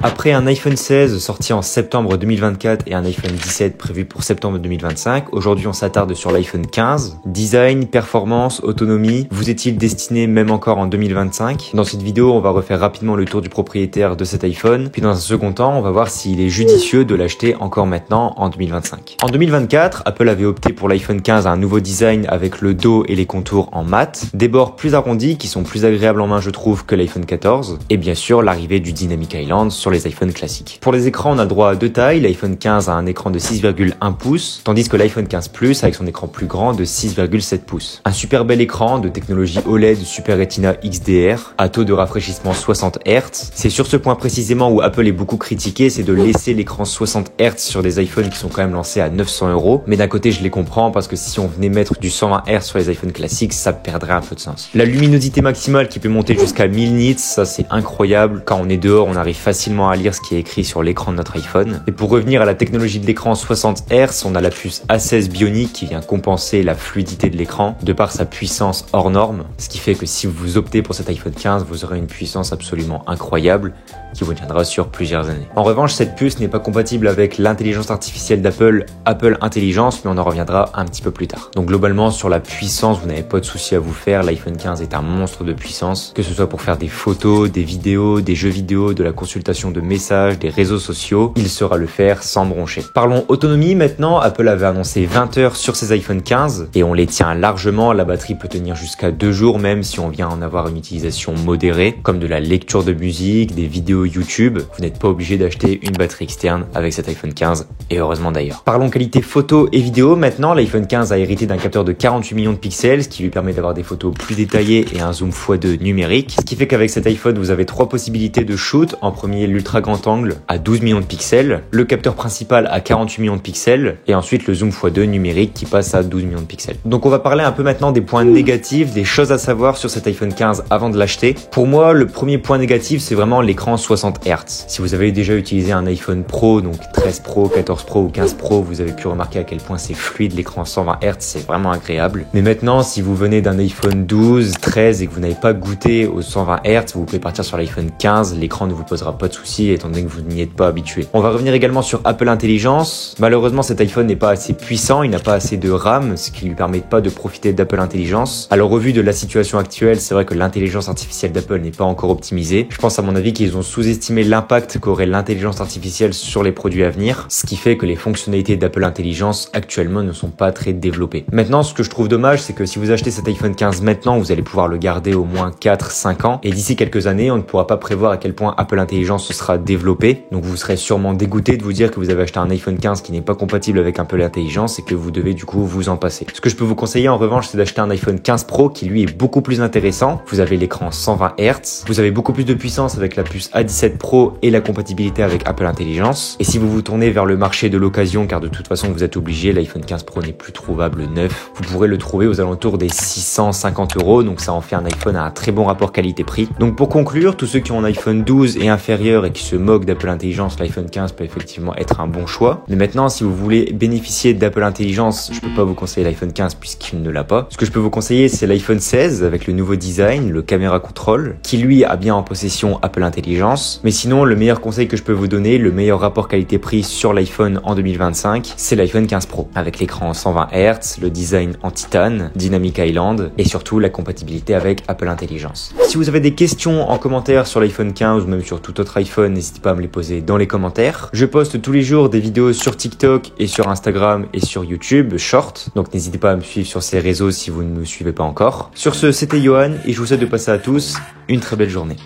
Après un iPhone 16 sorti en septembre 2024 et un iPhone 17 prévu pour septembre 2025, aujourd'hui on s'attarde sur l'iPhone 15. Design, performance, autonomie, vous est-il destiné même encore en 2025? Dans cette vidéo, on va refaire rapidement le tour du propriétaire de cet iPhone, puis dans un second temps, on va voir s'il est judicieux de l'acheter encore maintenant en 2025. En 2024, Apple avait opté pour l'iPhone 15 à un nouveau design avec le dos et les contours en mat, des bords plus arrondis qui sont plus agréables en main je trouve que l'iPhone 14, et bien sûr l'arrivée du Dynamic Island sur les iPhones classiques. Pour les écrans, on a le droit à deux tailles, l'iPhone 15 a un écran de 6,1 pouces, tandis que l'iPhone 15 Plus avec son écran plus grand de 6,7 pouces. Un super bel écran de technologie OLED Super Retina XDR à taux de rafraîchissement 60 Hz. C'est sur ce point précisément où Apple est beaucoup critiqué, c'est de laisser l'écran 60 Hz sur des iPhones qui sont quand même lancés à 900 €. Mais d'un côté, je les comprends parce que si on venait mettre du 120 Hz sur les iPhones classiques, ça perdrait un peu de sens. La luminosité maximale qui peut monter jusqu'à 1000 nits, ça c'est incroyable. Quand on est dehors, on arrive facilement à lire ce qui est écrit sur l'écran de notre iPhone. Et pour revenir à la technologie de l'écran 60 Hz, on a la puce A16 Bionic qui vient compenser la fluidité de l'écran de par sa puissance hors norme, ce qui fait que si vous optez pour cet iPhone 15, vous aurez une puissance absolument incroyable qui vous tiendra sur plusieurs années. En revanche, cette puce n'est pas compatible avec l'intelligence artificielle d'Apple, Apple Intelligence, mais on en reviendra un petit peu plus tard. Donc globalement, sur la puissance, vous n'avez pas de souci à vous faire. L'iPhone 15 est un monstre de puissance, que ce soit pour faire des photos, des vidéos, des jeux vidéo, de la consultation de messages, des réseaux sociaux, il saura le faire sans broncher. Parlons autonomie maintenant. Apple avait annoncé 20 heures sur ses iPhone 15 et on les tient largement. La batterie peut tenir jusqu'à 2 jours même si on vient en avoir une utilisation modérée, comme de la lecture de musique, des vidéos YouTube. Vous n'êtes pas obligé d'acheter une batterie externe avec cet iPhone 15 et heureusement d'ailleurs. Parlons qualité photo et vidéo maintenant. L'iPhone 15 a hérité d'un capteur de 48 millions de pixels, ce qui lui permet d'avoir des photos plus détaillées et un zoom x2 numérique. Ce qui fait qu'avec cet iPhone, vous avez 3 possibilités de shoot. En premier, l'ultra grand angle à 12 millions de pixels, le capteur principal à 48 millions de pixels et ensuite le zoom x2 numérique qui passe à 12 millions de pixels. Donc on va parler un peu maintenant des points négatifs, des choses à savoir sur cet iPhone 15 avant de l'acheter. Pour moi, le premier point négatif, c'est vraiment l'écran 60 Hz. Si vous avez déjà utilisé un iPhone Pro, donc 13 Pro, 14 Pro ou 15 Pro, vous avez pu remarquer à quel point c'est fluide, l'écran 120 Hz, c'est vraiment agréable. Mais maintenant, si vous venez d'un iPhone 12, 13 et que vous n'avez pas goûté aux 120 Hz, vous pouvez partir sur l'iPhone 15, l'écran ne vous posera pas de soucis étant donné que vous n'y êtes pas habitué. On va revenir également sur Apple Intelligence. Malheureusement, cet iPhone n'est pas assez puissant, il n'a pas assez de RAM, ce qui lui permet pas de profiter d'Apple Intelligence. Alors au vu de la situation actuelle, c'est vrai que l'intelligence artificielle d'Apple n'est pas encore optimisée. Je pense à mon avis qu'ils ont sous-estimé l'impact qu'aurait l'intelligence artificielle sur les produits à venir, ce qui fait que les fonctionnalités d'Apple Intelligence actuellement ne sont pas très développées. Maintenant, ce que je trouve dommage, c'est que si vous achetez cet iPhone 15 maintenant, vous allez pouvoir le garder au moins 4-5 ans, et d'ici quelques années, on ne pourra pas prévoir à quel point Apple Intelligence sera développée, donc vous serez sûrement dégoûté de vous dire que vous avez acheté un iPhone 15 qui n'est pas compatible avec Apple Intelligence et que vous devez du coup vous en passer. Ce que je peux vous conseiller en revanche, c'est d'acheter un iPhone 15 Pro qui lui est beaucoup plus intéressant. Vous avez l'écran 120 Hz, vous avez beaucoup plus de puissance avec la puce A17 Pro et la compatibilité avec Apple Intelligence. Et si vous vous tournez vers le marché de l'occasion, car de toute façon vous êtes obligé, l'iPhone 15 Pro n'est plus trouvable neuf, vous pourrez le trouver aux alentours des 650 €, donc ça en fait un iPhone à un très bon rapport qualité-prix. Donc pour conclure, tous ceux qui ont un iPhone 12 et inférieur et qui se moquent d'Apple Intelligence, l'iPhone 15 peut effectivement être un bon choix. Mais maintenant, si vous voulez bénéficier d'Apple Intelligence, je peux pas vous conseiller l'iPhone 15 puisqu'il ne l'a pas. Ce que je peux vous conseiller, c'est l'iPhone 16 avec le nouveau design, le caméra control, qui lui a bien en possession Apple Intelligence. Mais sinon, le meilleur conseil que je peux vous donner, le meilleur rapport qualité-prix sur l'iPhone en 2025, c'est l'iPhone 15 Pro. Avec l'écran 120 Hz, le design en titane, Dynamic Island et surtout la compatibilité avec Apple Intelligence. Si vous avez des questions en commentaire sur l'iPhone 15 ou même sur tout autre iPhone, n'hésitez pas à me les poser dans les commentaires. Je poste tous les jours des vidéos sur TikTok et sur Instagram et sur YouTube, Short. Donc n'hésitez pas à me suivre sur ces réseaux si vous ne me suivez pas encore. Sur ce, c'était Johan et je vous souhaite de passer à tous une très belle journée.